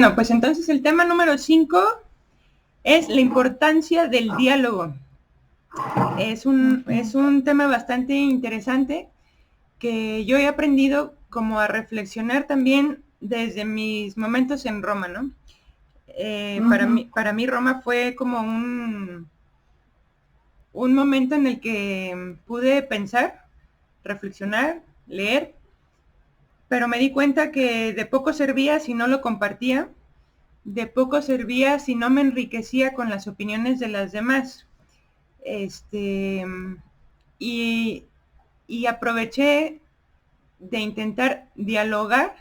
Bueno, pues entonces el tema número 5 es la importancia del diálogo. Es un tema bastante interesante que yo he aprendido como a reflexionar también desde mis momentos en Roma, ¿no? Para mí Roma fue como un momento en el que pude pensar, reflexionar, leer, pero me di cuenta que de poco servía si no lo compartía, de poco servía si no me enriquecía con las opiniones de las demás. Y, y aproveché de intentar dialogar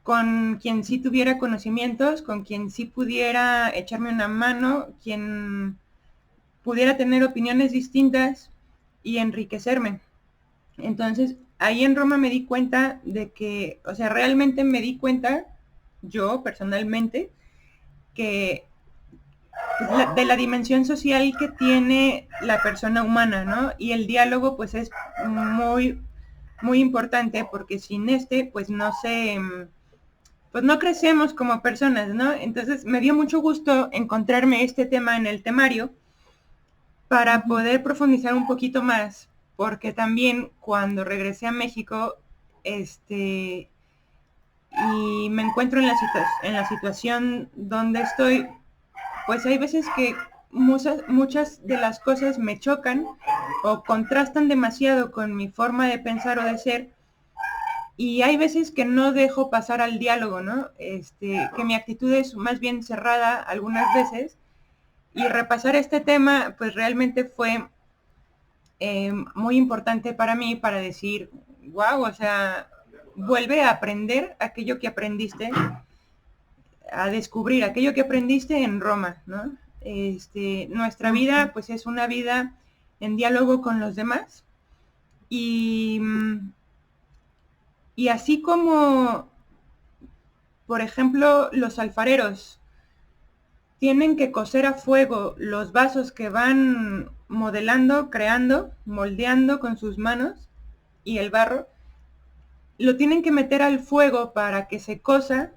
con quien sí tuviera conocimientos, con quien sí pudiera echarme una mano, quien pudiera tener opiniones distintas y enriquecerme. Entonces, ahí en Roma me di cuenta de que, o sea, realmente me di cuenta, yo personalmente, que de la dimensión social que tiene la persona humana, ¿no? Y el diálogo, pues, es muy, muy importante porque sin pues, pues no crecemos como personas, ¿no? Entonces, me dio mucho gusto encontrarme este tema en el temario para poder profundizar un poquito más, porque también cuando regresé a México, y me encuentro en la situación donde estoy, pues hay veces que muchas de las cosas me chocan o contrastan demasiado con mi forma de pensar o de ser, y hay veces que no dejo pasar al diálogo, ¿no? Que mi actitud es más bien cerrada algunas veces, y repasar este tema pues realmente fue muy importante para mí para decir, wow, o sea, vuelve a aprender aquello que aprendiste, a descubrir aquello que aprendiste en Roma, ¿no? Nuestra vida pues es una vida en diálogo con los demás, y, y así como, por ejemplo, los alfareros tienen que cocer a fuego los vasos que van modelando, creando, moldeando con sus manos, y el barro lo tienen que meter al fuego para que se cosa,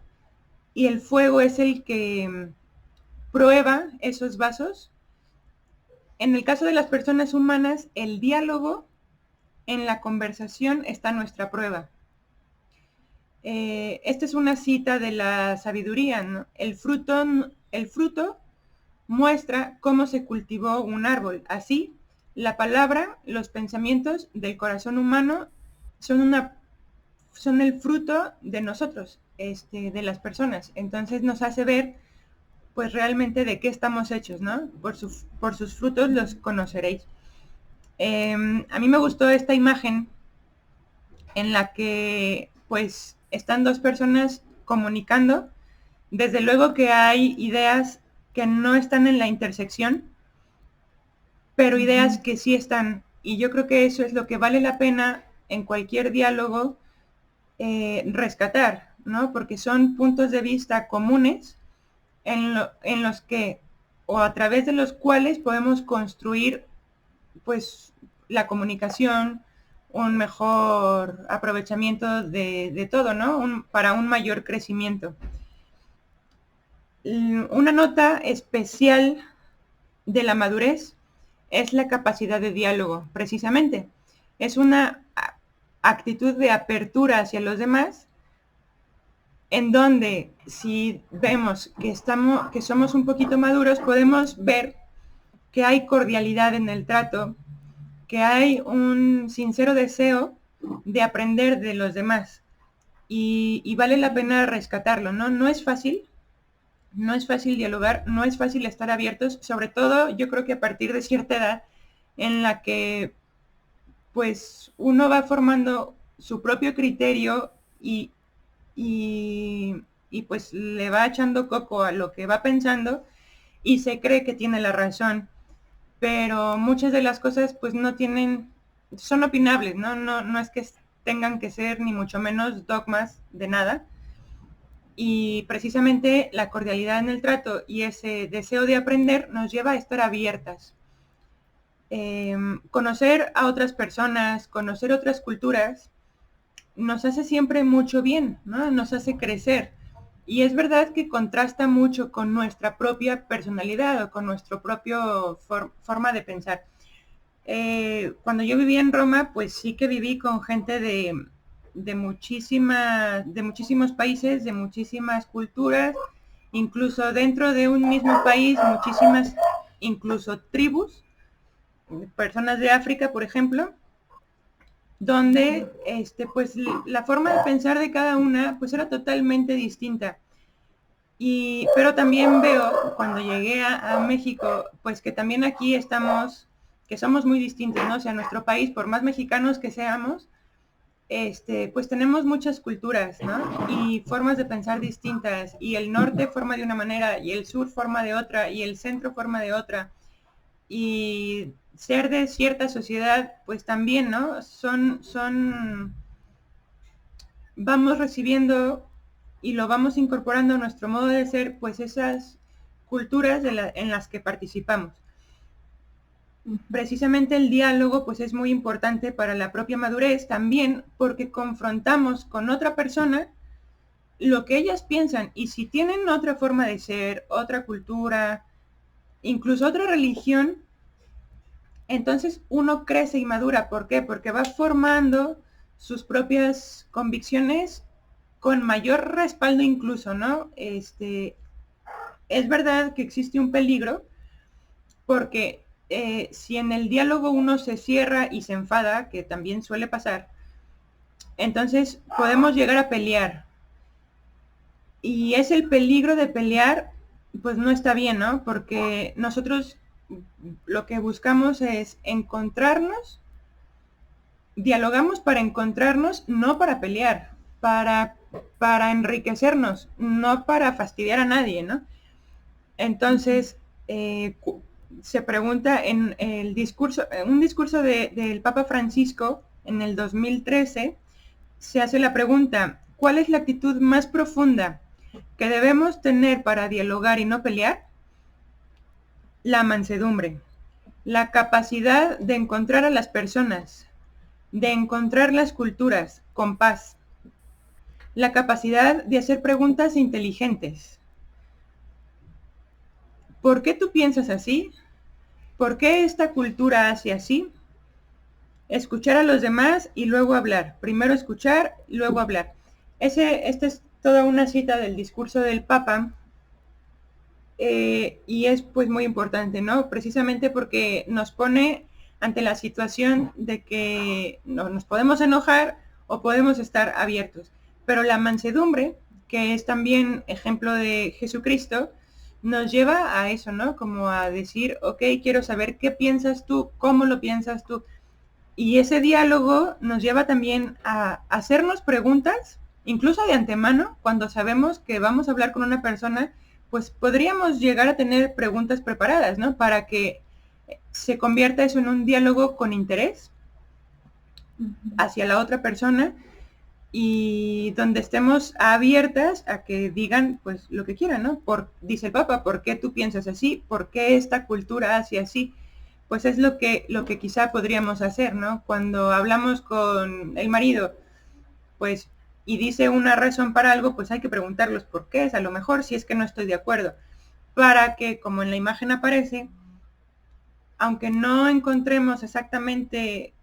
y el fuego es el que prueba esos vasos. En el caso de las personas humanas, el diálogo en la conversación está nuestra prueba. Esta es una cita de la sabiduría, ¿no? El fruto muestra cómo se cultivó un árbol. Así, la palabra, los pensamientos del corazón humano son el fruto de nosotros, de las personas. Entonces nos hace ver, pues realmente de qué estamos hechos, ¿no? Por sus frutos los conoceréis. A mí me gustó esta imagen en la que, pues, están dos personas comunicando. Desde luego que hay ideas que no están en la intersección, pero ideas que sí están. Y yo creo que eso es lo que vale la pena en cualquier diálogo rescatar, ¿no? Porque son puntos de vista comunes en los que, o a través de los cuales podemos construir, pues, la comunicación, un mejor aprovechamiento de todo, ¿no? Para un mayor crecimiento. Una nota especial de la madurez es la capacidad de diálogo, precisamente. Es una actitud de apertura hacia los demás, en donde si vemos que somos un poquito maduros, podemos ver que hay cordialidad en el trato, que hay un sincero deseo de aprender de los demás, y vale la pena rescatarlo, ¿no? No es fácil dialogar, no es fácil estar abiertos, sobre todo yo creo que a partir de cierta edad en la que pues uno va formando su propio criterio, y pues le va echando coco a lo que va pensando y se cree que tiene la razón, pero muchas de las cosas pues no tienen, son opinables, ¿no? No es que tengan que ser ni mucho menos dogmas de nada, y precisamente la cordialidad en el trato y ese deseo de aprender nos lleva a estar abiertas. Conocer a otras personas, conocer otras culturas, nos hace siempre mucho bien, ¿no? Nos hace crecer. Y es verdad que contrasta mucho con nuestra propia personalidad o con nuestra propia forma de pensar. Cuando yo vivía en Roma, pues sí que viví con gente de muchísimos países, de muchísimas culturas, incluso dentro de un mismo país, muchísimas, incluso tribus, personas de África, por ejemplo, donde pues la forma de pensar de cada una pues era totalmente distinta. Pero también veo cuando llegué a México, pues que también aquí estamos, que somos muy distintos, ¿no? O sea, nuestro país, por más mexicanos que seamos, pues tenemos muchas culturas, ¿no? Y formas de pensar distintas, y el norte forma de una manera, y el sur forma de otra, y el centro forma de otra, y ser de cierta sociedad, pues también, ¿no? Vamos recibiendo y lo vamos incorporando a nuestro modo de ser, pues esas culturas en las que participamos. Precisamente el diálogo pues es muy importante para la propia madurez también, porque confrontamos con otra persona lo que ellas piensan, y si tienen otra forma de ser, otra cultura, incluso otra religión, entonces uno crece y madura. ¿Por qué? Porque va formando sus propias convicciones con mayor respaldo incluso, ¿no? Es verdad que existe un peligro porque si en el diálogo uno se cierra y se enfada, que también suele pasar, entonces podemos llegar a pelear. Y es el peligro de pelear, pues no está bien, ¿no? Porque nosotros lo que buscamos es encontrarnos, dialogamos para encontrarnos, no para pelear, para enriquecernos, no para fastidiar a nadie, ¿no? Entonces, se pregunta en el discurso, un discurso del Papa Francisco en el 2013, se hace la pregunta: ¿cuál es la actitud más profunda que debemos tener para dialogar y no pelear? La mansedumbre, la capacidad de encontrar a las personas, de encontrar las culturas con paz, la capacidad de hacer preguntas inteligentes. ¿Por qué tú piensas así? ¿Por qué esta cultura hace así? Escuchar a los demás y luego hablar. Primero escuchar, luego hablar. Esta es toda una cita del discurso del Papa, y es pues muy importante, ¿no? Precisamente porque nos pone ante la situación de que no, nos podemos enojar o podemos estar abiertos. Pero la mansedumbre, que es también ejemplo de Jesucristo, nos lleva a eso, ¿no? Como a decir, ok, quiero saber qué piensas tú, cómo lo piensas tú. Y ese diálogo nos lleva también a hacernos preguntas, incluso de antemano, cuando sabemos que vamos a hablar con una persona, pues podríamos llegar a tener preguntas preparadas, ¿no? Para que se convierta eso en un diálogo con interés hacia la otra persona, y donde estemos abiertas a que digan pues lo que quieran, ¿no? Dice el Papa, ¿por qué tú piensas así? ¿Por qué esta cultura hace así? Pues es lo que quizá podríamos hacer, ¿no? Cuando hablamos con el marido, pues, y dice una razón para algo, pues hay que preguntar los porqués, a lo mejor si es que no estoy de acuerdo, para que, como en la imagen aparece, aunque no encontremos exactamente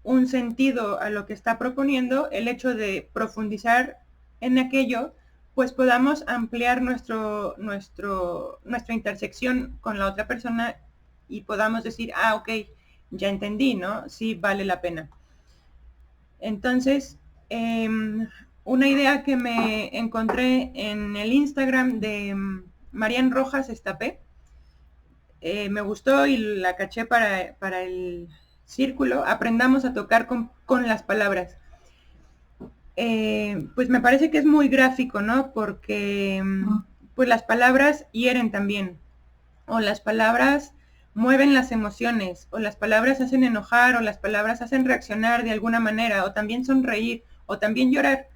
un sentido a lo que está proponiendo, el hecho de profundizar en aquello, pues podamos ampliar nuestra intersección con la otra persona y podamos decir, ah, ok, ya entendí, ¿no? Sí, vale la pena. Entonces, una idea que me encontré en el Instagram de Marian Rojas Estapé, me gustó y la caché para el círculo: aprendamos a tocar con las palabras. Pues me parece que es muy gráfico, ¿no? Porque pues las palabras hieren también, o las palabras mueven las emociones, o las palabras hacen enojar, o las palabras hacen reaccionar de alguna manera, o también sonreír, o también llorar.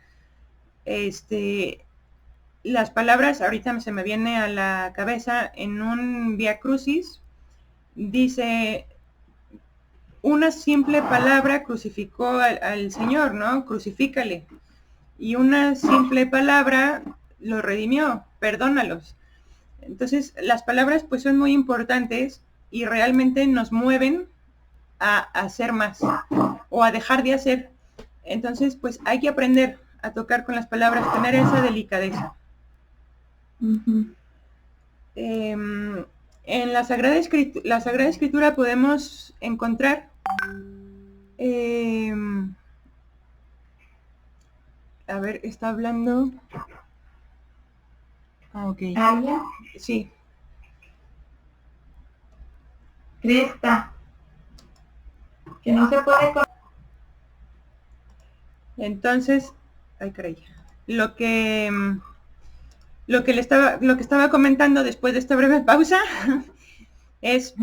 Las palabras, ahorita se me viene a la cabeza en un Vía Crucis, dice: una simple palabra crucificó al Señor, ¿no? Crucifícale. Y una simple palabra los redimió, perdónalos. Entonces, las palabras pues son muy importantes y realmente nos mueven a hacer más o a dejar de hacer. Entonces, pues hay que aprender a tocar con las palabras, tener esa delicadeza. En la Sagrada Escritura podemos encontrar a ver, está hablando. Ok. ¿Alguien? Sí. Crista. Que no se puede... Entonces, ay caray. Lo que estaba comentando después de esta breve pausa es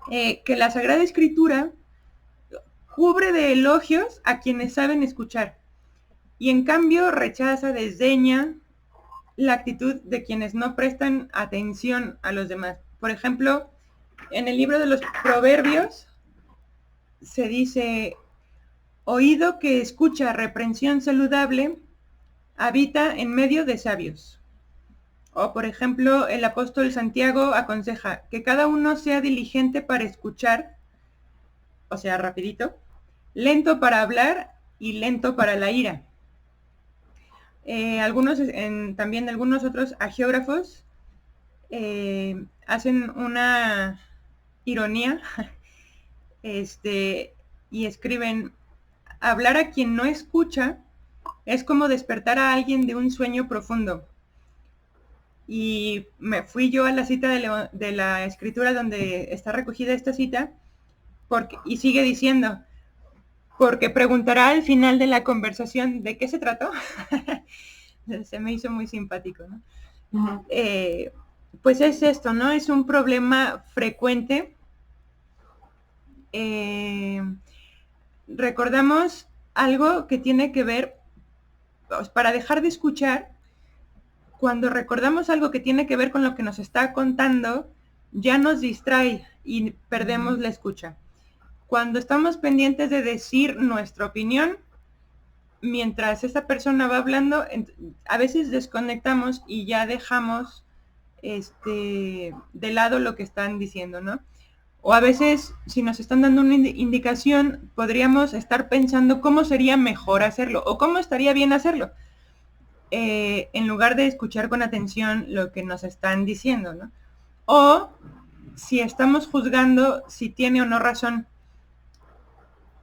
que la Sagrada Escritura cubre de elogios a quienes saben escuchar y en cambio rechaza, desdeña la actitud de quienes no prestan atención a los demás. Por ejemplo, en el libro de los Proverbios se dice: oído que escucha reprensión saludable habita en medio de sabios. O por ejemplo, el apóstol Santiago aconseja que cada uno sea diligente para escuchar, o sea, rapidito, lento para hablar y lento para la ira. También algunos otros agiógrafos hacen una ironía y escriben: hablar a quien no escucha es como despertar a alguien de un sueño profundo. Y me fui yo a la cita de la escritura donde está recogida esta cita, y sigue diciendo: porque preguntará al final de la conversación de qué se trató. Se me hizo muy simpático, ¿no? Pues es esto, ¿no? Es un problema frecuente. Recordamos algo que tiene que ver, pues, para dejar de escuchar, cuando recordamos algo que tiene que ver con lo que nos está contando, ya nos distrae y perdemos la escucha. Cuando estamos pendientes de decir nuestra opinión, mientras esa persona va hablando, a veces desconectamos y ya dejamos de lado lo que están diciendo, ¿no? O a veces, si nos están dando una indicación, podríamos estar pensando cómo sería mejor hacerlo o cómo estaría bien hacerlo, en lugar de escuchar con atención lo que nos están diciendo, ¿no? O si estamos juzgando si tiene o no razón.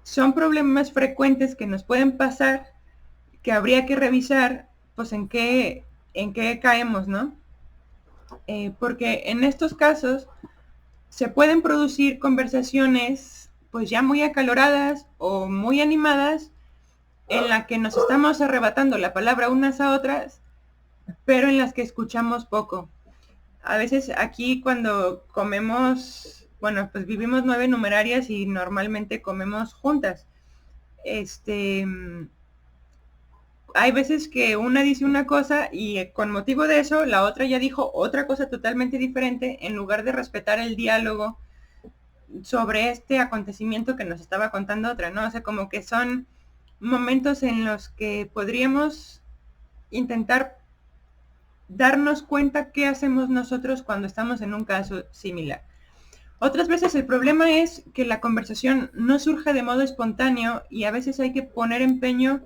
Son problemas frecuentes que nos pueden pasar, que habría que revisar, pues en qué caemos, ¿no? Porque en estos casos se pueden producir conversaciones pues ya muy acaloradas o muy animadas, en la que nos estamos arrebatando la palabra unas a otras, pero en las que escuchamos poco. A veces aquí cuando comemos, bueno, pues vivimos 9 numerarias y normalmente comemos juntas. Hay veces que una dice una cosa y con motivo de eso la otra ya dijo otra cosa totalmente diferente, en lugar de respetar el diálogo sobre este acontecimiento que nos estaba contando otra, ¿no? O sea, como que son momentos en los que podríamos intentar darnos cuenta qué hacemos nosotros cuando estamos en un caso similar. Otras veces el problema es que la conversación no surge de modo espontáneo y a veces hay que poner empeño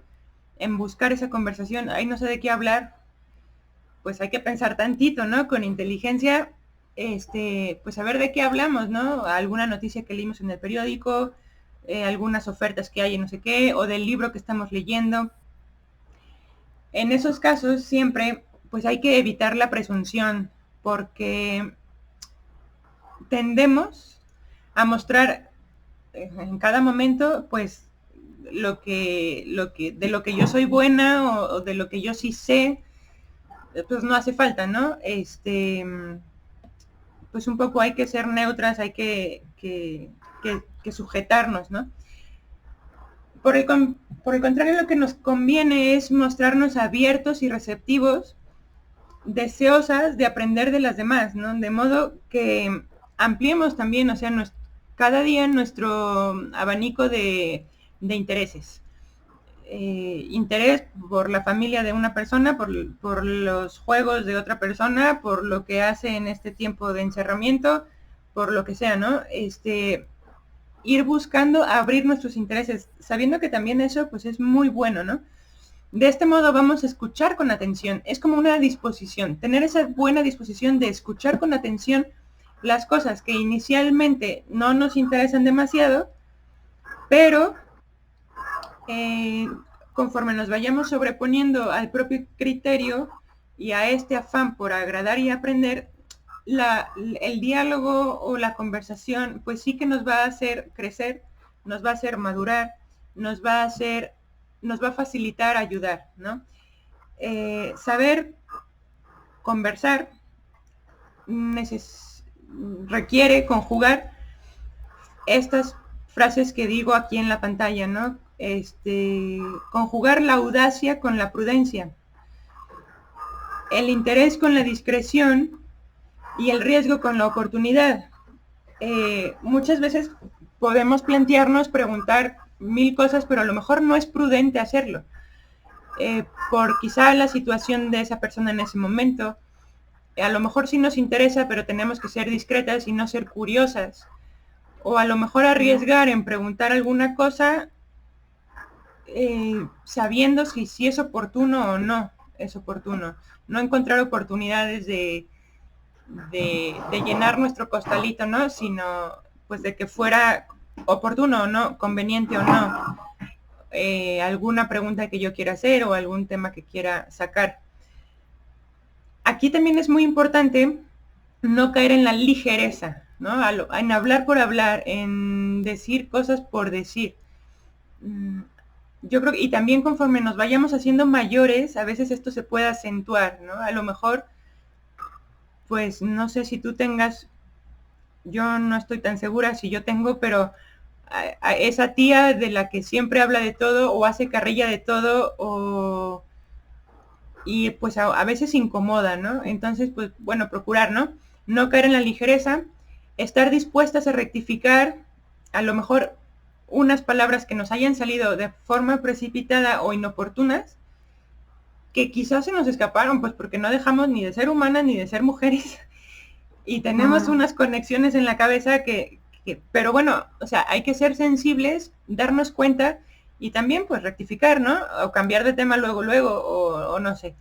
en buscar esa conversación. Ahí no sé de qué hablar, pues hay que pensar tantito, ¿no? Con inteligencia, pues a ver de qué hablamos, ¿no? Alguna noticia que leímos en el periódico, algunas ofertas que hay en no sé qué, o del libro que estamos leyendo. En esos casos siempre, pues hay que evitar la presunción, porque tendemos a mostrar en cada momento, pues, de lo que yo soy buena o de lo que yo sí sé, pues no hace falta, ¿no? Pues un poco hay que ser neutras, hay que sujetarnos, ¿no? Por el contrario, lo que nos conviene es mostrarnos abiertos y receptivos, deseosas de aprender de las demás, ¿no? De modo que ampliemos también, o sea, cada día nuestro abanico de intereses. interés por la familia de una persona, por los juegos de otra persona, por lo que hace en este tiempo de encerramiento, por lo que sea, ¿no? Ir buscando abrir nuestros intereses, sabiendo que también eso pues es muy bueno, ¿no? De este modo vamos a escuchar con atención, es como una disposición, tener esa buena disposición de escuchar con atención las cosas que inicialmente no nos interesan demasiado, pero conforme nos vayamos sobreponiendo al propio criterio y a este afán por agradar y aprender, el diálogo o la conversación pues sí que nos va a hacer crecer, nos va a hacer madurar, nos va a facilitar ayudar, ¿no? Saber conversar requiere conjugar estas frases que digo aquí en la pantalla, ¿no? Conjugar la audacia con la prudencia, el interés con la discreción y el riesgo con la oportunidad. Muchas veces podemos plantearnos preguntar 1000 cosas, pero a lo mejor no es prudente hacerlo, por quizá la situación de esa persona en ese momento. A lo mejor sí nos interesa, pero tenemos que ser discretas y no ser curiosas. O a lo mejor arriesgar en preguntar alguna cosa sabiendo si es oportuno o no es oportuno. No encontrar oportunidades de llenar nuestro costalito, ¿no? Sino pues de que fuera oportuno o no, conveniente o no, alguna pregunta que yo quiera hacer o algún tema que quiera sacar. Aquí también es muy importante no caer en la ligereza, ¿no? En hablar por hablar, en decir cosas por decir. Yo creo que, y también conforme nos vayamos haciendo mayores, a veces esto se puede acentuar, ¿no? A lo mejor, pues no sé si tú tengas, yo no estoy tan segura si yo tengo, pero a esa tía de la que siempre habla de todo o hace carrilla de todo y pues a veces incomoda, ¿no? Entonces, pues bueno, procurar, ¿no? No caer en la ligereza, estar dispuestas a rectificar, a lo mejor unas palabras que nos hayan salido de forma precipitada o inoportunas, que quizás se nos escaparon, pues porque no dejamos ni de ser humanas ni de ser mujeres y tenemos unas conexiones en la cabeza pero bueno, o sea, hay que ser sensibles, darnos cuenta y también pues rectificar, ¿no? O cambiar de tema luego, o no sé.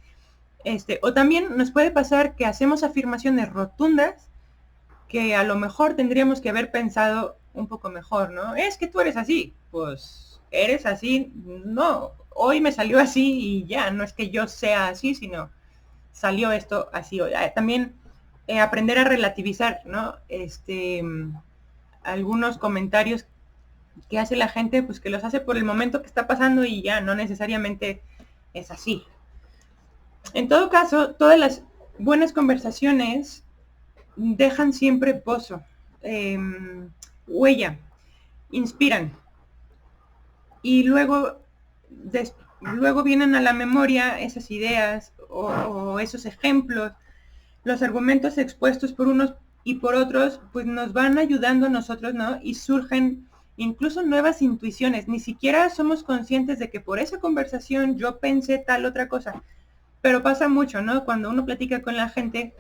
O también nos puede pasar que hacemos afirmaciones rotundas que a lo mejor tendríamos que haber pensado un poco mejor, ¿no? Es que tú eres así, pues eres así, no, hoy me salió así y ya, no es que yo sea así, sino salió esto así hoy. También aprender a relativizar, ¿no? Algunos comentarios que hace la gente, pues que los hace por el momento que está pasando y ya, no necesariamente es así. En todo caso, todas las buenas conversaciones dejan siempre pozo, huella, inspiran. Y luego vienen a la memoria esas ideas o esos ejemplos, los argumentos expuestos por unos y por otros, pues nos van ayudando a nosotros, ¿no? Y surgen incluso nuevas intuiciones. Ni siquiera somos conscientes de que por esa conversación yo pensé tal otra cosa. Pero pasa mucho, ¿no? Cuando uno platica con la gente,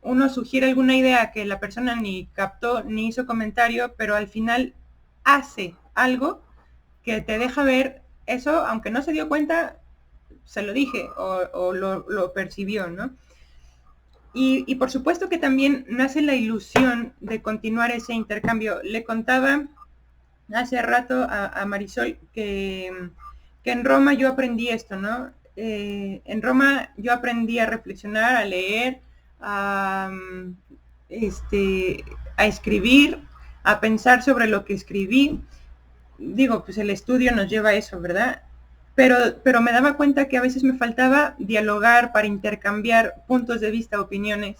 uno sugiere alguna idea que la persona ni captó ni hizo comentario, pero al final hace algo que te deja ver eso, aunque no se dio cuenta, se lo dije o lo percibió, ¿no? Y por supuesto que también nace la ilusión de continuar ese intercambio. Le contaba hace rato a Marisol que en Roma yo aprendí esto, ¿no? En Roma yo aprendí a reflexionar, a leer, a escribir, a pensar sobre lo que escribí. Digo, pues el estudio nos lleva a eso, ¿verdad? Pero me daba cuenta que a veces me faltaba dialogar para intercambiar puntos de vista, opiniones.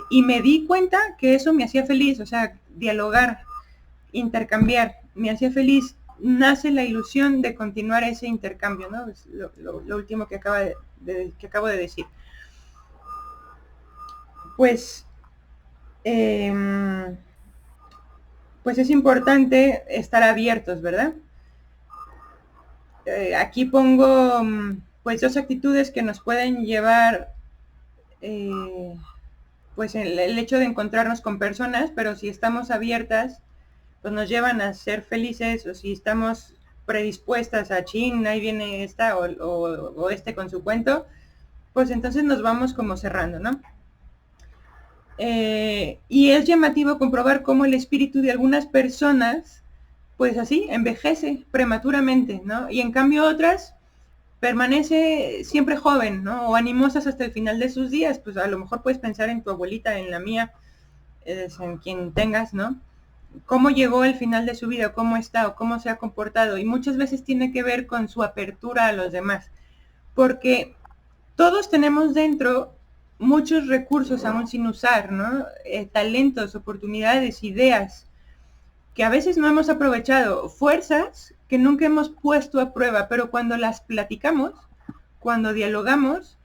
Y me di cuenta que eso me hacía feliz, o sea, dialogar, intercambiar, me hacía feliz. Nace la ilusión de continuar ese intercambio, ¿no? Es lo último que acabo de decir. Pues, pues es importante estar abiertos, ¿verdad? aquí pongo pues dos actitudes que nos pueden llevar pues el hecho de encontrarnos con personas, pero si estamos abiertas, pues nos llevan a ser felices, o si estamos predispuestas a chin, ahí viene esta o este con su cuento, pues entonces nos vamos como cerrando, ¿no? Y es llamativo comprobar cómo el espíritu de algunas personas, pues así, envejece prematuramente, ¿no? Y en cambio otras permanece siempre joven, ¿no? O animosas hasta el final de sus días. Pues a lo mejor puedes pensar en tu abuelita, en la mía, en quien tengas, ¿no? Cómo llegó al final de su vida, cómo está o cómo se ha comportado. Y muchas veces tiene que ver con su apertura a los demás. Porque todos tenemos dentro muchos recursos aún sin usar, ¿no? Talentos, oportunidades, ideas que a veces no hemos aprovechado, fuerzas que nunca hemos puesto a prueba, pero cuando las platicamos, cuando dialogamos,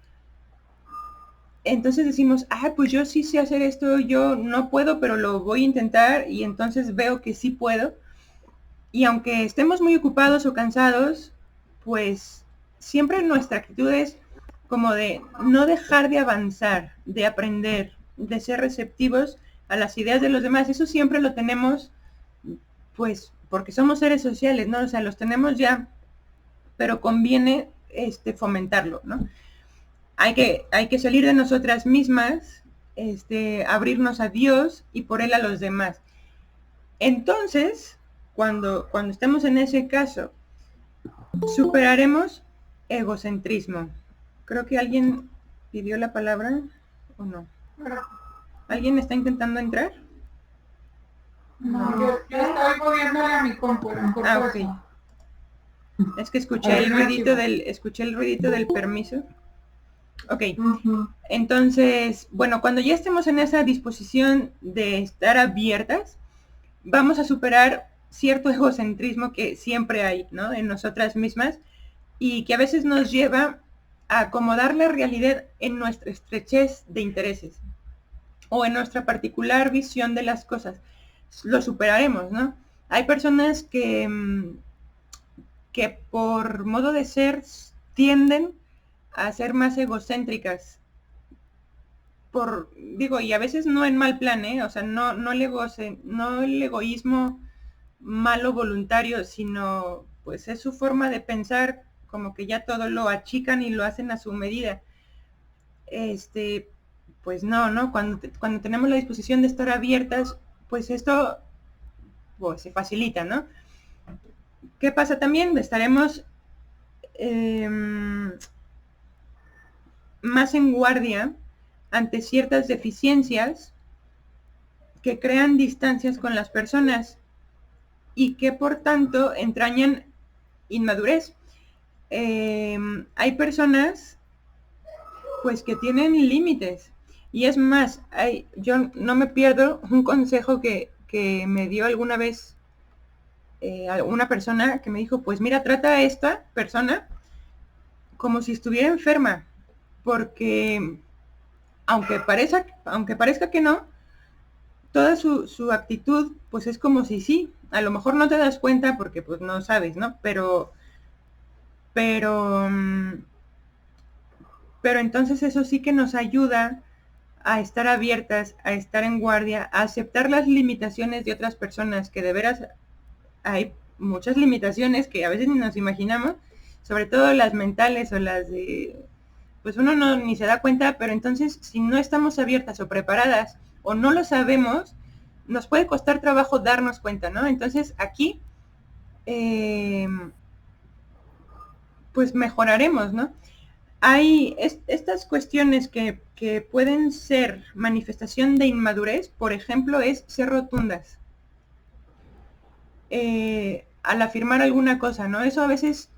entonces decimos, pues yo sí sé hacer esto, yo no puedo, pero lo voy a intentar, y entonces veo que sí puedo. Y aunque estemos muy ocupados o cansados, pues siempre nuestra actitud es como de no dejar de avanzar, de aprender, de ser receptivos a las ideas de los demás. Eso siempre lo tenemos, pues porque somos seres sociales, ¿no? O sea, los tenemos ya, pero conviene fomentarlo, ¿no? Hay que salir de nosotras mismas, abrirnos a Dios y por Él a los demás. Entonces, cuando estemos en ese caso, superaremos egocentrismo. Creo que alguien pidió la palabra o no. ¿Alguien está intentando entrar? No, yo estoy moviéndole a mi compu. Ok. Es que escuché el ruidito del permiso. Ok. Entonces, bueno, cuando ya estemos en esa disposición de estar abiertas, vamos a superar cierto egocentrismo que siempre hay, ¿no? En nosotras mismas, y que a veces nos lleva a acomodar la realidad en nuestra estrechez de intereses o en nuestra particular visión de las cosas. Lo superaremos, ¿no? Hay personas que por modo de ser tienden a ser más egocéntricas. Y a veces no en mal plan, o sea, no el egoísmo malo voluntario, sino pues es su forma de pensar, como que ya todo lo achican y lo hacen a su medida. Pues no, cuando tenemos la disposición de estar abiertas, pues esto pues se facilita, ¿no? ¿Qué pasa también? Estaremos más en guardia ante ciertas deficiencias que crean distancias con las personas y que por tanto entrañan inmadurez. Hay personas pues que tienen límites, y es más, yo no me pierdo un consejo que me dio alguna vez una persona que me dijo, pues mira, trata a esta persona como si estuviera enferma, porque aunque parezca que no, toda su actitud pues es como si sí, a lo mejor no te das cuenta porque pues no sabes, ¿no? Pero entonces eso sí que nos ayuda a estar abiertas, a estar en guardia, a aceptar las limitaciones de otras personas, que de veras hay muchas limitaciones que a veces ni nos imaginamos, sobre todo las mentales o las de, pues uno ni se da cuenta, pero entonces si no estamos abiertas o preparadas o no lo sabemos, nos puede costar trabajo darnos cuenta, ¿no? Entonces aquí, pues mejoraremos, ¿no? Hay estas cuestiones que pueden ser manifestación de inmadurez, por ejemplo, es ser rotundas. Al afirmar alguna cosa, ¿no? Eso a veces,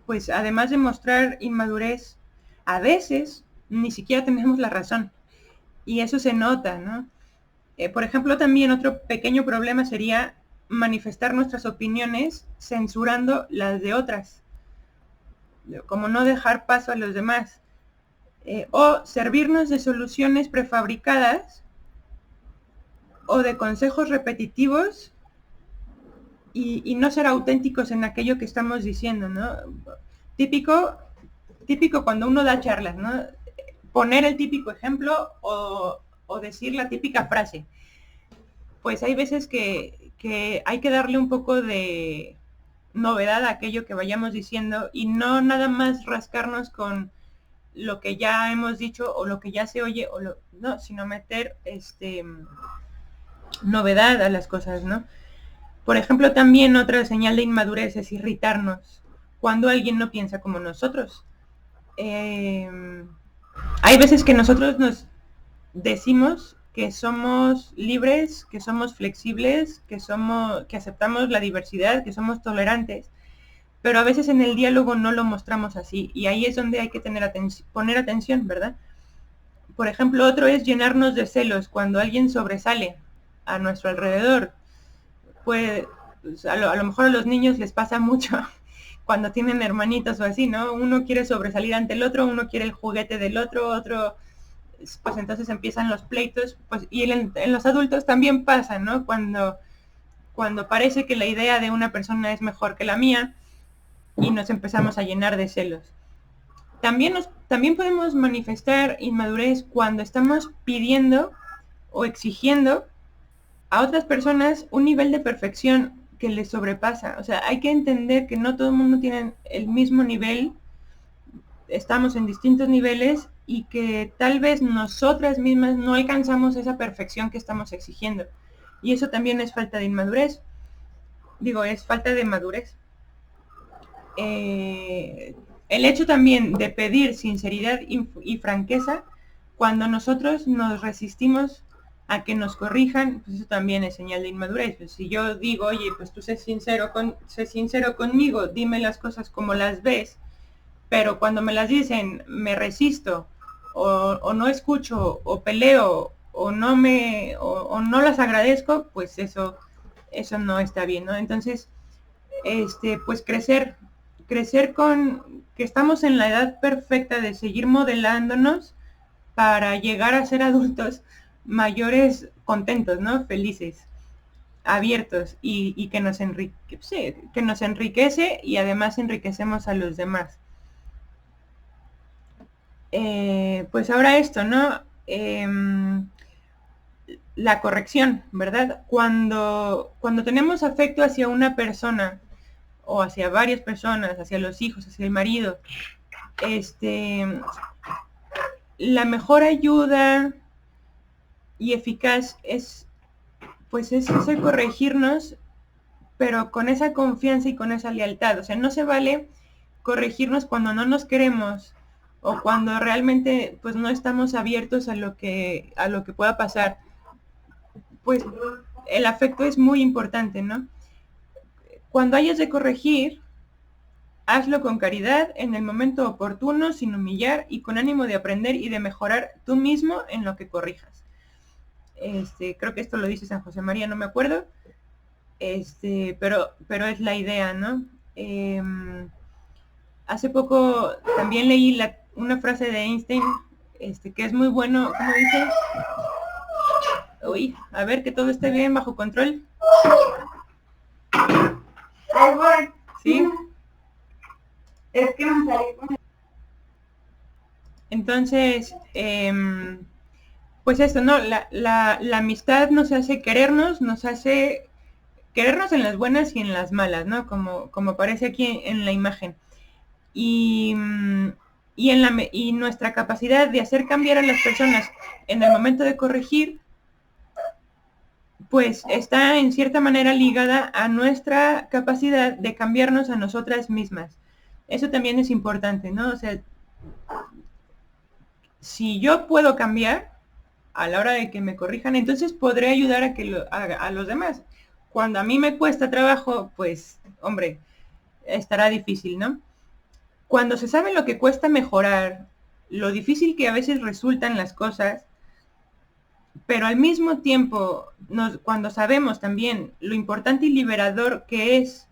pues además de mostrar inmadurez, a veces ni siquiera tenemos la razón. Y eso se nota, ¿no? Por ejemplo, también otro pequeño problema sería manifestar nuestras opiniones censurando las de otras, como no dejar paso a los demás, o servirnos de soluciones prefabricadas o de consejos repetitivos y no ser auténticos en aquello que estamos diciendo, ¿no? Típico, típico cuando uno da charlas, ¿no? Poner el típico ejemplo o decir la típica frase. Pues hay veces que hay que darle un poco de novedad a aquello que vayamos diciendo y no nada más rascarnos con lo que ya hemos dicho o lo que ya se oye no, sino meter novedad a las cosas, ¿no? Por ejemplo, también otra señal de inmadurez es irritarnos cuando alguien no piensa como nosotros. Hay veces que nosotros nos decimos que somos libres, que somos flexibles, que aceptamos la diversidad, que somos tolerantes, pero a veces en el diálogo no lo mostramos así y ahí es donde hay que poner atención, ¿verdad? Por ejemplo, otro es llenarnos de celos cuando alguien sobresale a nuestro alrededor. Pues a lo mejor a los niños les pasa mucho cuando tienen hermanitos o así, ¿no? Uno quiere sobresalir ante el otro, uno quiere el juguete del otro, pues entonces empiezan los pleitos, pues y en los adultos también pasa, ¿no? Cuando parece que la idea de una persona es mejor que la mía y nos empezamos a llenar de celos. También podemos manifestar inmadurez cuando estamos pidiendo o exigiendo a otras personas un nivel de perfección que les sobrepasa. O sea, hay que entender que no todo el mundo tiene el mismo nivel, estamos en distintos niveles y que tal vez nosotras mismas no alcanzamos esa perfección que estamos exigiendo. Y eso también es falta de inmadurez. Digo, es falta de madurez. El hecho también de pedir sinceridad y franqueza cuando nosotros nos resistimos a que nos corrijan, pues eso también es señal de inmadurez. Pues si yo digo, oye, pues tú sé sincero conmigo, dime las cosas como las ves, pero cuando me las dicen me resisto o no escucho o peleo o no las agradezco, pues eso no está bien, ¿no? Entonces, pues crecer con que estamos en la edad perfecta de seguir modelándonos para llegar a ser adultos mayores contentos, ¿no? Felices, abiertos y que que nos enriquece y además enriquecemos a los demás. Pues ahora esto, ¿no? La corrección, ¿verdad? Cuando tenemos afecto hacia una persona o hacia varias personas, hacia los hijos, hacia el marido, la mejor ayuda y eficaz es ese corregirnos, pero con esa confianza y con esa lealtad. O sea, no se vale corregirnos cuando no nos queremos o cuando realmente pues no estamos abiertos a lo que pueda pasar. Pues el afecto es muy importante, ¿no? Cuando hayas de corregir, hazlo con caridad, en el momento oportuno, sin humillar y con ánimo de aprender y de mejorar tú mismo en lo que corrijas. Creo que esto lo dice San José María, no me acuerdo. Pero es la idea, ¿no? Hace poco también leí una frase de Einstein, que es muy bueno, ¿cómo dice? Uy, a ver que todo esté bien bajo control. ¿Sí? Es que me salí con... Entonces, pues esto, ¿no? La amistad nos hace querernos, en las buenas y en las malas, ¿no? Como aparece aquí en la imagen. Y nuestra capacidad de hacer cambiar a las personas en el momento de corregir, pues está en cierta manera ligada a nuestra capacidad de cambiarnos a nosotras mismas. Eso también es importante, ¿no? O sea, si yo puedo cambiar a la hora de que me corrijan, entonces podré ayudar a los demás. Cuando a mí me cuesta trabajo, pues, hombre, estará difícil, ¿no? Cuando se sabe lo que cuesta mejorar, lo difícil que a veces resultan las cosas, pero al mismo tiempo, cuando sabemos también lo importante y liberador que es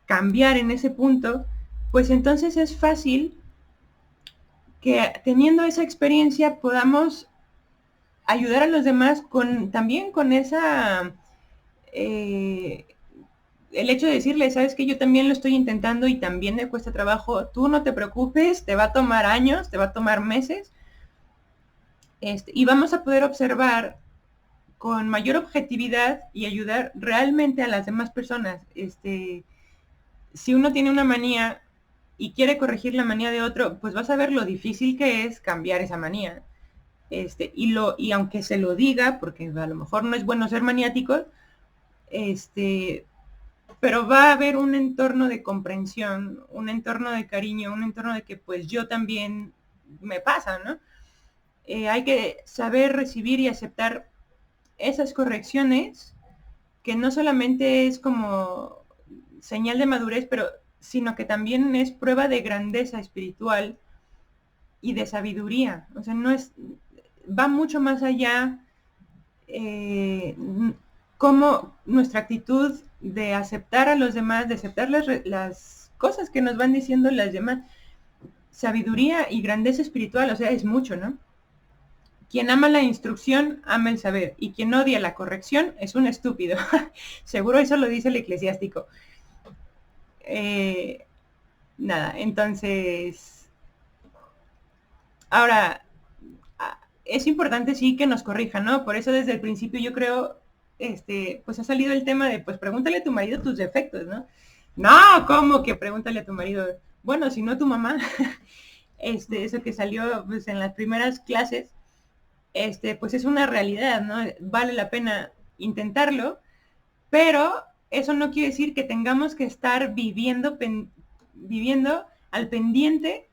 cambiar en ese punto, pues entonces es fácil que teniendo esa experiencia podamos ayudar a los demás también con esa el hecho de decirle, sabes que yo también lo estoy intentando y también me cuesta trabajo, tú no te preocupes, te va a tomar años, te va a tomar meses, y vamos a poder observar con mayor objetividad y ayudar realmente a las demás personas. Si uno tiene una manía y quiere corregir la manía de otro, pues vas a ver lo difícil que es cambiar esa manía. Y aunque se lo diga, porque a lo mejor no es bueno ser maniático, pero va a haber un entorno de comprensión, un entorno de cariño, un entorno de que pues yo también me pasa, ¿no? Hay que saber recibir y aceptar esas correcciones, que no solamente es como señal de madurez, pero sino que también es prueba de grandeza espiritual y de sabiduría. O sea, no es, va mucho más allá, como nuestra actitud de aceptar a los demás, de aceptar las cosas que nos van diciendo las demás. Sabiduría y grandeza espiritual, o sea, es mucho, ¿no? Quien ama la instrucción, ama el saber, y quien odia la corrección es un estúpido. Seguro eso lo dice el eclesiástico. Nada, entonces, ahora, es importante sí que nos corrijan, ¿no? Por eso desde el principio yo creo, pues ha salido el tema de, pues pregúntale a tu marido tus defectos, ¿no? No, ¿cómo que pregúntale a tu marido? Bueno, si no tu mamá, eso que salió pues en las primeras clases, pues es una realidad, ¿no? Vale la pena intentarlo, pero eso no quiere decir que tengamos que estar viviendo al pendiente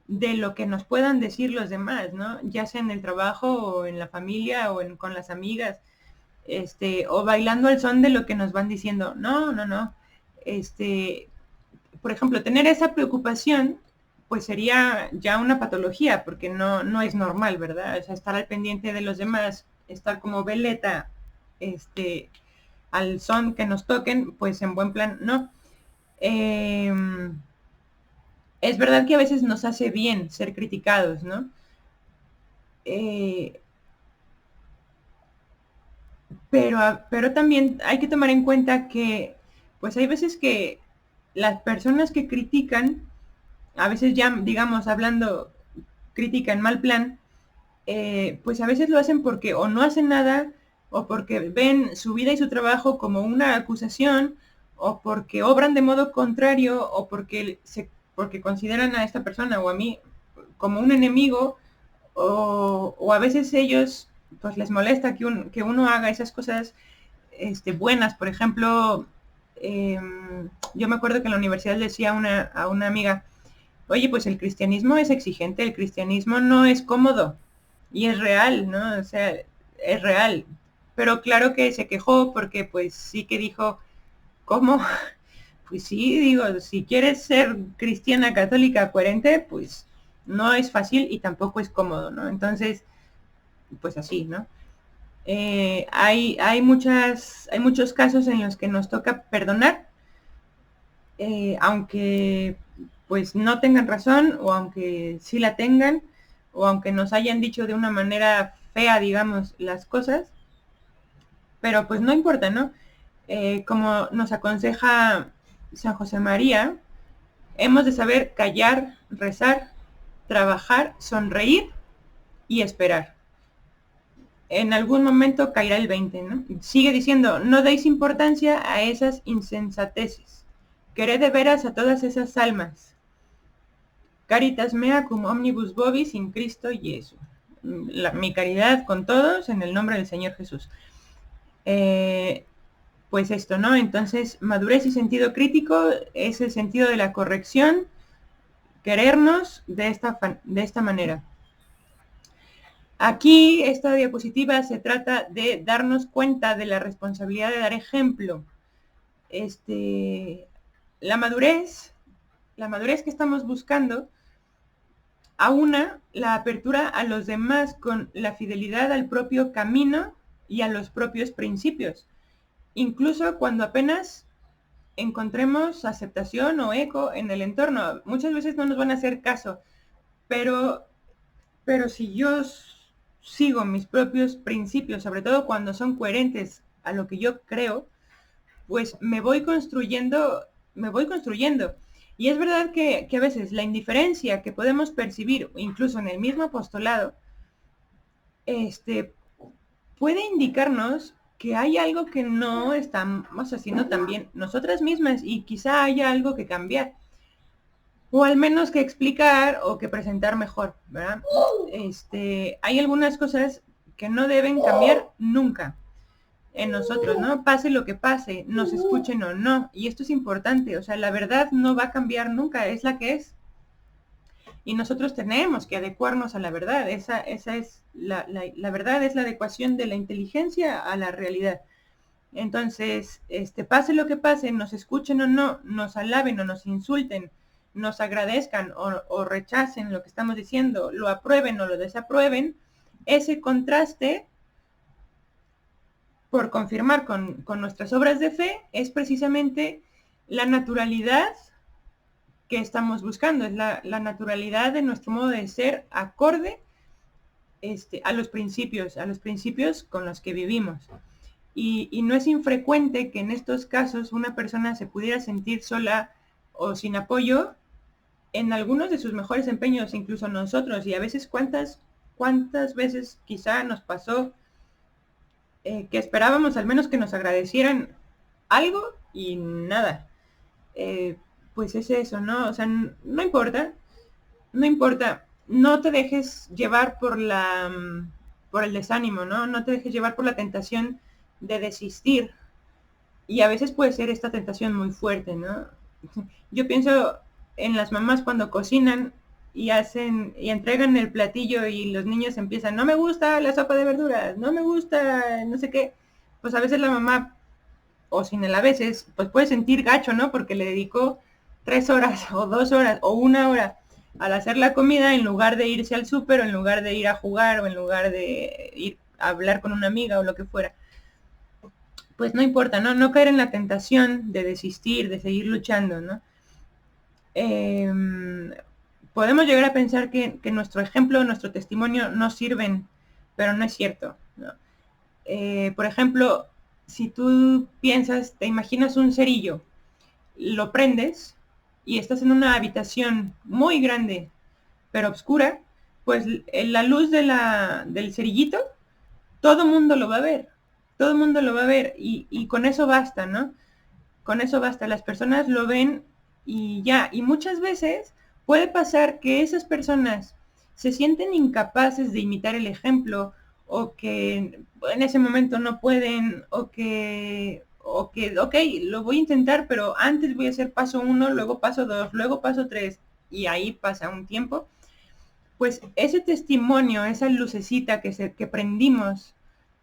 de lo que nos puedan decir los demás, ¿no? Ya sea en el trabajo o en la familia o con las amigas, o bailando al son de lo que nos van diciendo. No, no, no. Por ejemplo, tener esa preocupación, pues sería ya una patología, porque no es normal, ¿verdad? O sea, estar al pendiente de los demás, estar como veleta, al son que nos toquen, pues en buen plan, no. Es verdad que a veces nos hace bien ser criticados, ¿no? Pero también hay que tomar en cuenta que, pues hay veces que las personas que critican, a veces ya, digamos, hablando crítica en mal plan, pues a veces lo hacen porque o no hacen nada, o porque ven su vida y su trabajo como una acusación, o porque obran de modo contrario, o porque consideran a esta persona o a mí como un enemigo, o a veces ellos pues les molesta que uno haga esas cosas buenas. Por ejemplo, yo me acuerdo que en la universidad le decía a una amiga, oye, pues el cristianismo es exigente, el cristianismo no es cómodo. Y es real, ¿no? O sea, es real. Pero claro que se quejó porque pues sí que dijo, ¿cómo? Pues sí, digo, si quieres ser cristiana católica coherente, pues no es fácil y tampoco es cómodo, ¿no? Entonces, pues así, ¿no? Hay muchos casos en los que nos toca perdonar, aunque pues no tengan razón, o aunque sí la tengan, o aunque nos hayan dicho de una manera fea, digamos, las cosas, pero pues no importa, ¿no? Como nos aconseja San José María, hemos de saber callar, rezar, trabajar, sonreír y esperar. En algún momento caerá el 20, ¿no? Sigue diciendo, no deis importancia a esas insensateces. Quered de veras a todas esas almas. Caritas mea cum omnibus vobis in Cristo Jesu. Mi caridad con todos en el nombre del Señor Jesús. Pues esto, ¿no? Entonces, madurez y sentido crítico es el sentido de la corrección, querernos de esta manera. Aquí, esta diapositiva se trata de darnos cuenta de la responsabilidad de dar ejemplo. La madurez que estamos buscando, aúna la apertura a los demás con la fidelidad al propio camino y a los propios principios, incluso cuando apenas encontremos aceptación o eco en el entorno. Muchas veces no nos van a hacer caso, pero si yo sigo mis propios principios, sobre todo cuando son coherentes a lo que yo creo, pues me voy construyendo. Y es verdad que a veces la indiferencia que podemos percibir, incluso en el mismo apostolado, puede indicarnos que hay algo que no estamos haciendo tan bien nosotras mismas y quizá haya algo que cambiar. O al menos que explicar o que presentar mejor, ¿verdad? Hay algunas cosas que no deben cambiar nunca en nosotros, ¿no? Pase lo que pase, nos escuchen o no. Y esto es importante, o sea, la verdad no va a cambiar nunca, es la que es. Y nosotros tenemos que adecuarnos a la verdad. Esa es la verdad, es la adecuación de la inteligencia a la realidad. Entonces, pase lo que pase, nos escuchen o no, nos alaben o nos insulten, nos agradezcan o rechacen lo que estamos diciendo, lo aprueben o lo desaprueben, ese contraste, por confirmar con nuestras obras de fe, es precisamente la naturalidad que estamos buscando, es la naturalidad de nuestro modo de ser acorde a los principios con los que vivimos. Y no es infrecuente que en estos casos una persona se pudiera sentir sola o sin apoyo en algunos de sus mejores empeños, incluso nosotros. Y a veces, ¿cuántas veces quizá nos pasó que esperábamos al menos que nos agradecieran algo y nada? Pues es eso, ¿no? O sea, no importa, no te dejes llevar por el desánimo, ¿no? No te dejes llevar por la tentación de desistir. Y a veces puede ser esta tentación muy fuerte, ¿no? Yo pienso en las mamás cuando cocinan y entregan el platillo y los niños empiezan, no me gusta la sopa de verduras, no me gusta no sé qué. Pues a veces la mamá, o sin el a veces, pues puede sentir gacho, ¿no? Porque le dedicó 3 horas o 2 horas o 1 hora al hacer la comida en lugar de irse al súper o en lugar de ir a jugar o en lugar de ir a hablar con una amiga o lo que fuera. Pues no importa, ¿no? No caer en la tentación de desistir, de seguir luchando, ¿no? Podemos llegar a pensar que nuestro ejemplo, nuestro testimonio no sirven, pero no es cierto, ¿no? Por ejemplo, si tú piensas, te imaginas un cerillo, lo prendes y estás en una habitación muy grande, pero oscura, pues la luz del cerillito, todo el mundo lo va a ver, todo el mundo lo va a ver y con eso basta, ¿no? Con eso basta, las personas lo ven y ya, y muchas veces puede pasar que esas personas se sienten incapaces de imitar el ejemplo o que en ese momento no pueden o que, ok, lo voy a intentar, pero antes voy a hacer paso 1, luego paso 2, luego paso 3 y ahí pasa un tiempo. Pues ese testimonio, esa lucecita que prendimos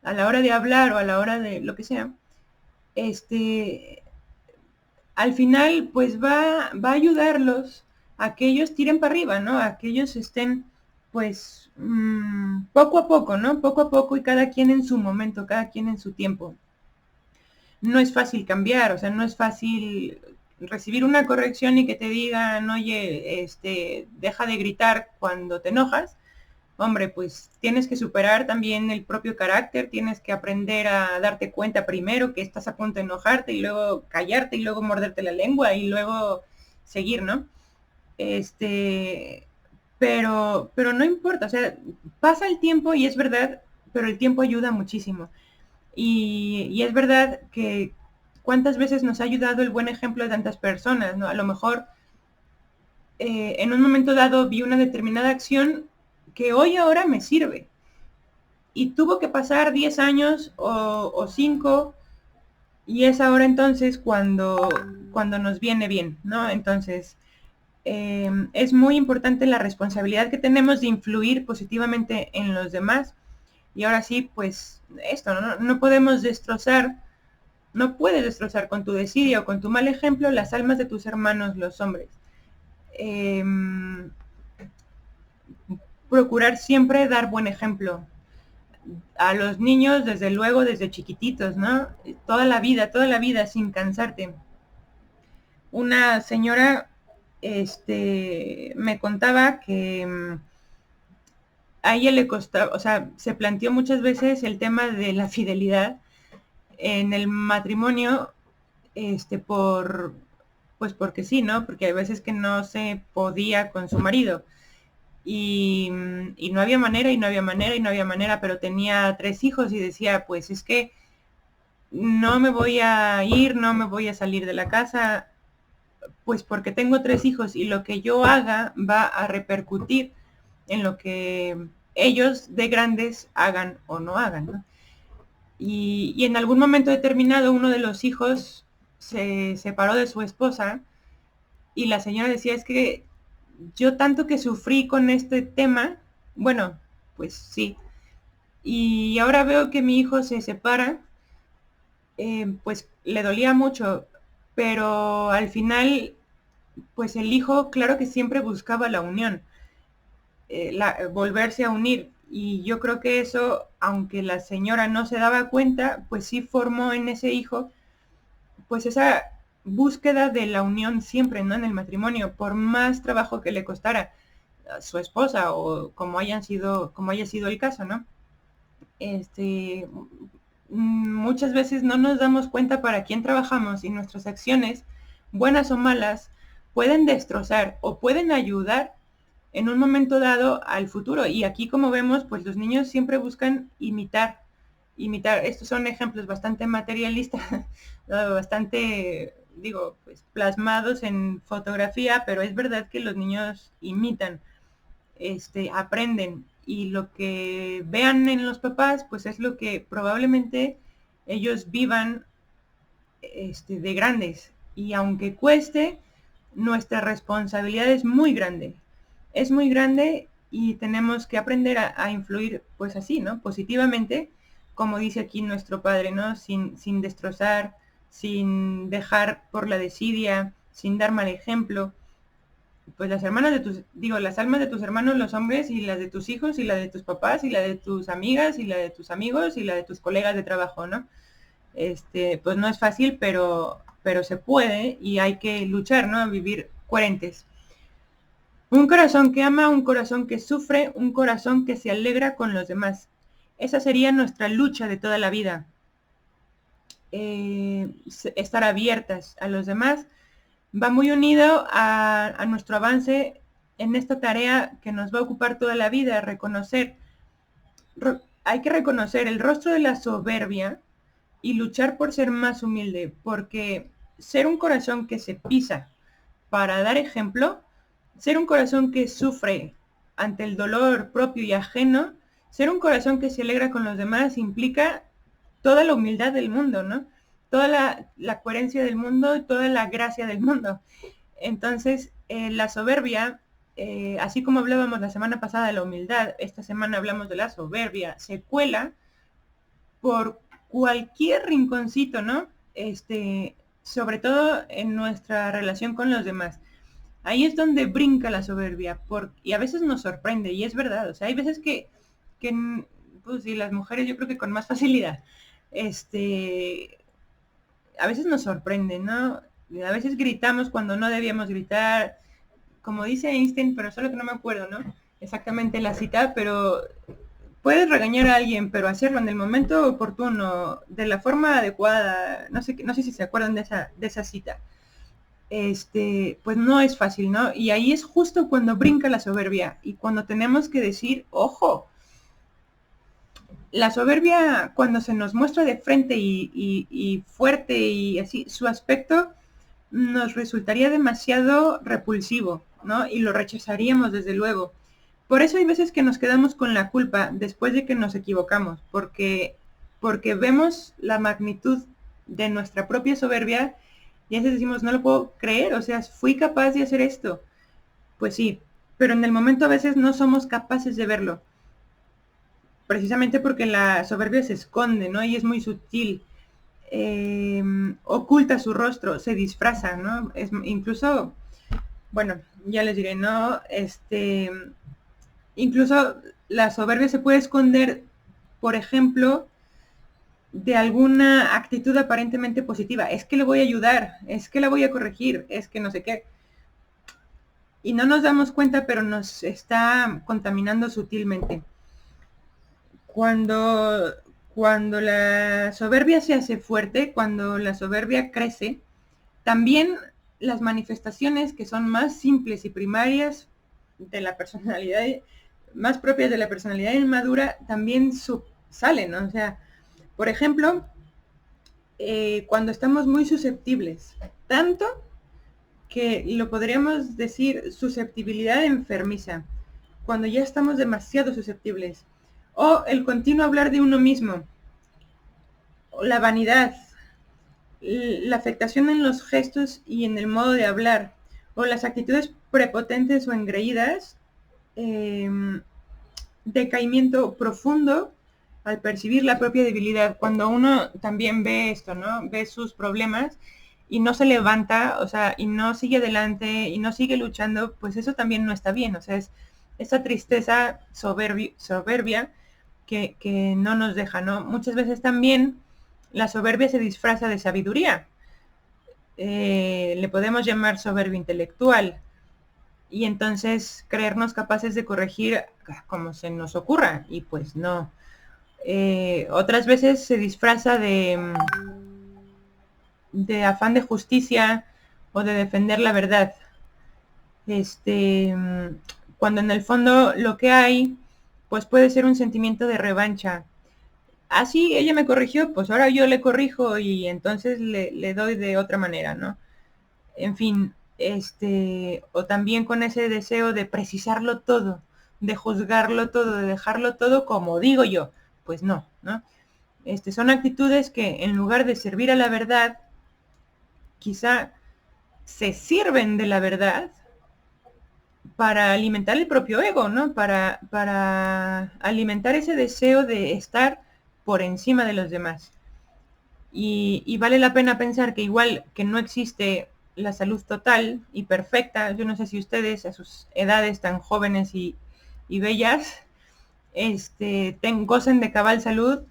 a la hora de hablar o a la hora de lo que sea, al final pues va a ayudarlos a que ellos tiren para arriba, ¿no? A que ellos estén pues poco a poco, ¿no? Poco a poco y cada quien en su momento, cada quien en su tiempo. No es fácil cambiar, o sea, no es fácil recibir una corrección y que te digan, oye, deja de gritar cuando te enojas. Hombre, pues tienes que superar también el propio carácter, tienes que aprender a darte cuenta primero que estás a punto de enojarte y luego callarte y luego morderte la lengua y luego seguir, ¿no? Pero no importa, o sea, pasa el tiempo y es verdad, pero el tiempo ayuda muchísimo. Y es verdad que cuántas veces nos ha ayudado el buen ejemplo de tantas personas, ¿no? A lo mejor en un momento dado vi una determinada acción que hoy ahora me sirve. Y tuvo que pasar 10 años o 5 y es ahora entonces cuando nos viene bien, ¿no? Entonces, es muy importante la responsabilidad que tenemos de influir positivamente en los demás. Y ahora sí, pues esto, no podemos destrozar, no puedes destrozar con tu desidia o con tu mal ejemplo las almas de tus hermanos, los hombres. Procurar siempre dar buen ejemplo a los niños, desde luego, desde chiquititos, ¿no? Toda la vida, sin cansarte. Una señora, me contaba que a ella le costaba, o sea, se planteó muchas veces el tema de la fidelidad en el matrimonio pues porque sí, ¿no? Porque hay veces que no se podía con su marido. Y no había manera, y no había manera, y no había manera, pero tenía 3 hijos y decía, pues es que no me voy a ir, no me voy a salir de la casa, pues porque tengo 3 hijos y lo que yo haga va a repercutir en lo que ellos de grandes hagan o no hagan, ¿no? Y en algún momento determinado uno de los hijos se separó de su esposa y la señora decía, es que yo tanto que sufrí con este tema, bueno, pues sí, y ahora veo que mi hijo se separa, pues le dolía mucho, pero al final, pues el hijo, claro que siempre buscaba la unión, volverse a unir. Y yo creo que eso, aunque la señora no se daba cuenta, pues sí formó en ese hijo, pues esa búsqueda de la unión siempre, ¿no? En el matrimonio, por más trabajo que le costara a su esposa o como haya sido el caso, ¿no? Este, muchas veces no nos damos cuenta para quién trabajamos y nuestras acciones, buenas o malas, pueden destrozar o pueden ayudar en un momento dado al futuro. Y aquí, como vemos, pues los niños siempre buscan imitar. Estos son ejemplos bastante materialistas, bastante, digo, pues plasmados en fotografía, pero es verdad que los niños imitan, aprenden, y lo que vean en los papás, pues es lo que probablemente ellos vivan, de grandes. Y aunque cueste, nuestra responsabilidad es muy grande y tenemos que aprender a influir, pues así, ¿no? Positivamente, como dice aquí nuestro padre, ¿no? Sin destrozar, sin dejar por la desidia, sin dar mal ejemplo. Pues las almas de tus hermanos, los hombres, y las de tus hijos, y la de tus papás, y la de tus amigas, y la de tus amigos, y la de tus colegas de trabajo, ¿no? Pues no es fácil, pero se puede y hay que luchar, ¿no? A vivir coherentes. Un corazón que ama, un corazón que sufre, un corazón que se alegra con los demás. Esa sería nuestra lucha de toda la vida. Estar abiertas a los demás va muy unido a nuestro avance en esta tarea que nos va a ocupar toda la vida, hay que reconocer el rostro de la soberbia y luchar por ser más humilde, porque ser un corazón que se pisa para dar ejemplo, ser un corazón que sufre ante el dolor propio y ajeno, ser un corazón que se alegra con los demás implica toda la humildad del mundo, ¿no? Toda la coherencia del mundo y toda la gracia del mundo. Entonces, la soberbia, así como hablábamos la semana pasada de la humildad, esta semana hablamos de la soberbia, se cuela por cualquier rinconcito, ¿no? Sobre todo en nuestra relación con los demás. Ahí es donde brinca la soberbia, y a veces nos sorprende, y es verdad, o sea, hay veces que pues sí, las mujeres yo creo que con más facilidad, a veces nos sorprende, ¿no? A veces gritamos cuando no debíamos gritar, como dice Einstein, pero solo que no me acuerdo, ¿no? Exactamente la cita, pero puedes regañar a alguien, pero hacerlo en el momento oportuno, de la forma adecuada, no sé si se acuerdan de esa cita. Pues no es fácil, ¿no? Y ahí es justo cuando brinca la soberbia y cuando tenemos que decir, ojo, la soberbia cuando se nos muestra de frente y fuerte y así, su aspecto nos resultaría demasiado repulsivo, ¿no? Y lo rechazaríamos desde luego. Por eso hay veces que nos quedamos con la culpa después de que nos equivocamos, porque vemos la magnitud de nuestra propia soberbia y a veces decimos, no lo puedo creer, o sea, fui capaz de hacer esto. Pues sí, pero en el momento a veces no somos capaces de verlo, precisamente porque la soberbia se esconde, ¿no? Y es muy sutil. Oculta su rostro, se disfraza, ¿no? Incluso, bueno, ya les diré, ¿no? Incluso la soberbia se puede esconder, por ejemplo, de alguna actitud aparentemente positiva. Es que le voy a ayudar, es que la voy a corregir, es que no sé qué. Y no nos damos cuenta, pero nos está contaminando sutilmente. Cuando la soberbia se hace fuerte, cuando la soberbia crece, También las manifestaciones que son más simples y primarias de la personalidad, más propias de la personalidad inmadura, también salen, ¿no? O sea, por ejemplo, cuando estamos muy susceptibles, tanto que lo podríamos decir susceptibilidad enfermiza, cuando ya estamos demasiado susceptibles, o el continuo hablar de uno mismo, o la vanidad, la afectación en los gestos y en el modo de hablar, o las actitudes prepotentes o engreídas, decaimiento profundo al percibir la propia debilidad. Cuando uno también ve esto, ¿no? Ve sus problemas y no se levanta, o sea, y no sigue adelante y no sigue luchando, pues eso también no está bien. O sea, es esa tristeza soberbia que no nos deja, ¿no? Muchas veces también la soberbia se disfraza de sabiduría. Le podemos llamar soberbia intelectual. Y entonces creernos capaces de corregir como se nos ocurra. Y pues no. Otras veces se disfraza de afán de justicia o de defender la verdad. Cuando en el fondo lo que hay, pues puede ser un sentimiento de revancha. Ah, sí, ella me corrigió, pues ahora yo le corrijo y entonces le doy de otra manera, ¿no? En fin, o también con ese deseo de precisarlo todo, de juzgarlo todo, de dejarlo todo como digo yo. Pues no, ¿no? Son actitudes que en lugar de servir a la verdad, quizá se sirven de la verdad para alimentar el propio ego, ¿no? Para alimentar ese deseo de estar por encima de los demás. Y vale la pena pensar que igual que no existe la salud total y perfecta, yo no sé si ustedes a sus edades tan jóvenes y bellas, gocen de cabal salud,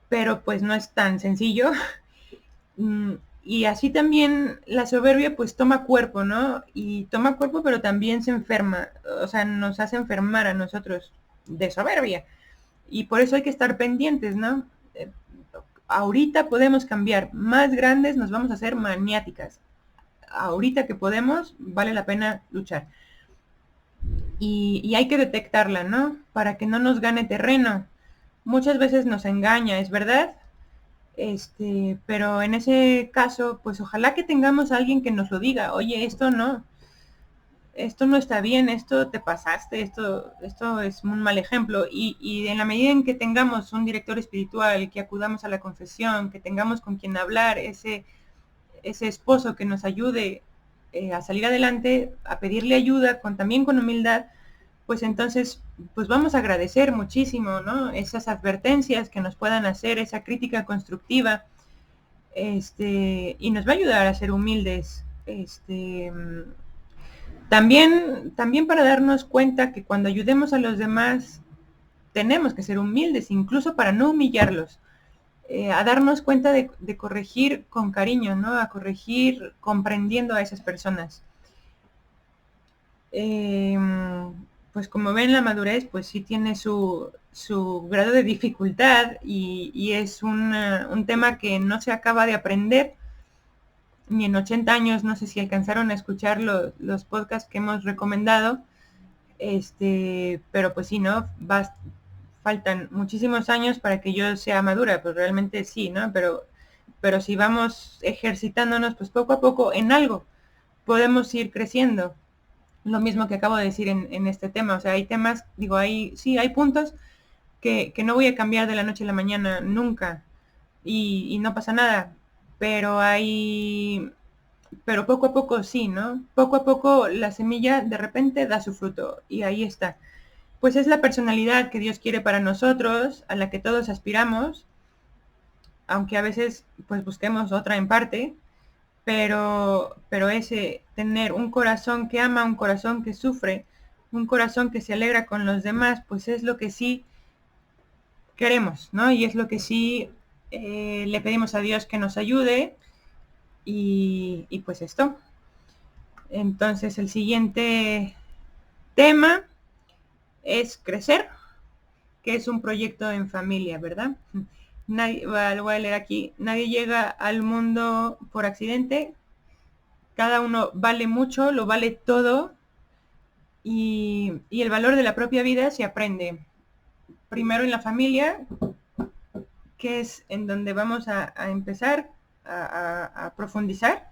pero pues no es tan sencillo. Y así también la soberbia pues toma cuerpo, ¿no? Y toma cuerpo pero también se enferma, o sea, nos hace enfermar a nosotros de soberbia. Y por eso hay que estar pendientes, ¿no? Ahorita podemos cambiar, más grandes nos vamos a hacer maniáticas. Ahorita que podemos, vale la pena luchar. Y hay que detectarla, ¿no? Para que no nos gane terreno. Muchas veces nos engaña, es verdad, pero en ese caso, pues ojalá que tengamos a alguien que nos lo diga, oye, esto no está bien, esto te pasaste, esto es un mal ejemplo. Y en la medida en que tengamos un director espiritual, que acudamos a la confesión, que tengamos con quien hablar, ese esposo que nos ayude a salir adelante, a pedirle ayuda, también con humildad, pues entonces pues vamos a agradecer muchísimo, ¿no? Esas advertencias que nos puedan hacer, esa crítica constructiva, y nos va a ayudar a ser humildes, también para darnos cuenta que cuando ayudemos a los demás tenemos que ser humildes, incluso para no humillarlos, a darnos cuenta de corregir con cariño, ¿no? A corregir comprendiendo a esas personas. Pues como ven, la madurez pues sí tiene su grado de dificultad y es un tema que no se acaba de aprender ni en 80 años. No sé si alcanzaron a escuchar los podcasts que hemos recomendado, pero pues sí, ¿no? Faltan muchísimos años para que yo sea madura, pues realmente sí, ¿no? Pero si vamos ejercitándonos, pues poco a poco en algo podemos ir creciendo. Lo mismo que acabo de decir en este tema, o sea, hay temas, digo, hay puntos que no voy a cambiar de la noche a la mañana nunca y no pasa nada, pero poco a poco sí, ¿no? Poco a poco la semilla de repente da su fruto y ahí está. Pues es la personalidad que Dios quiere para nosotros, a la que todos aspiramos, aunque a veces pues busquemos otra en parte, pero ese tener un corazón que ama, un corazón que sufre, un corazón que se alegra con los demás, pues es lo que sí queremos, ¿no? Y es lo que sí le pedimos a Dios que nos ayude y pues esto. Entonces el siguiente tema es crecer, que es un proyecto en familia, ¿verdad? Nadie, lo voy a leer aquí, nadie llega al mundo por accidente, cada uno vale mucho, lo vale todo, y el valor de la propia vida se aprende primero en la familia, que es en donde vamos a empezar a profundizar.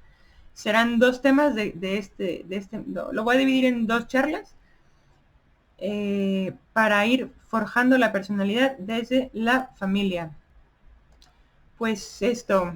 Serán dos temas lo voy a dividir en dos charlas, para ir forjando la personalidad desde la familia. Pues esto,